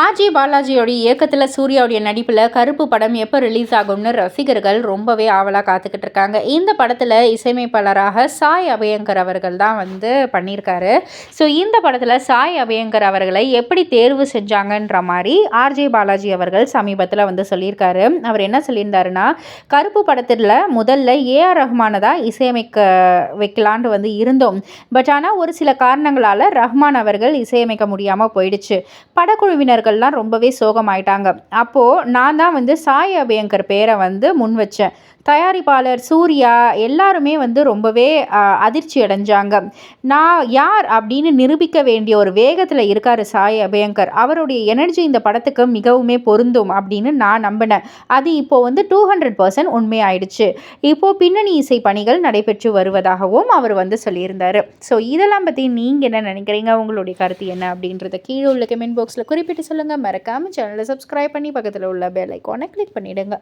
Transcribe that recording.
RJ பாலாஜியோடைய இயக்கத்தில் சூர்யாவுடைய நடிப்பில் கருப்பு படம் எப்போ ரிலீஸ் ஆகும்னு ரசிகர்கள் ரொம்பவே ஆவலாக காத்துக்கிட்டு இருக்காங்க. இந்த படத்தில் இசையமைப்பாளராக சாய் அபயங்கர் அவர்கள் தான் பண்ணியிருக்காரு. ஸோ இந்த படத்தில் சாய் அபயங்கர் அவர்களை எப்படி தேர்வு செஞ்சாங்கன்ற மாதிரி ஆர்ஜே பாலாஜி அவர்கள் சமீபத்தில் சொல்லியிருக்காரு. அவர் என்ன சொல்லியிருந்தாருன்னா, கருப்பு படத்தில் முதல்ல ஏஆர் ரஹ்மானை தான் இசையமைக்க வைக்கலான்ட்டு இருந்தோம். பட் ஆனால் ஒரு சில காரணங்களால் ரஹ்மான் அவர்கள் இசையமைக்க முடியாமல் போயிடுச்சு. படக்குழுவினர் ரொம்பவே சோகமாயிட்டாங்க. அப்போ நான் தான் சாய் அபயங்கர் பேரை முன் வச்சேன். தயாரிப்பாளர் சூர்யா எல்லாருமே ரொம்பவே அதிர்ச்சி அடைஞ்சாங்க. நான் யார் அப்படின்னு நிரூபிக்க வேண்டிய ஒரு வேகத்தில் இருக்கார் சாய் அபயங்கர். அவருடைய எனர்ஜி இந்த படத்துக்கு மிகவுமே பொருந்தும் அப்படின்னு நான் நம்பினேன். அது இப்போ 200% உண்மையாயிடுச்சு. இப்போ பின்னணி இசை பணிகள் நடைபெற்று வருவதாகவும் அவர் சொல்லியிருந்தார். ஸோ இதெல்லாம் பற்றி நீங்கள் என்ன நினைக்கிறீங்க? உங்களுடைய கருத்து என்ன அப்படின்றத கீழே உள்ள கமெண்ட் பாக்ஸில் குறிப்பிட்டு சொல்லுங்கள். மறக்காமல் சேனலை சப்ஸ்கிரைப் பண்ணி பக்கத்தில் உள்ள பெல் ஐக்கானை கிளிக் பண்ணிவிடுங்க.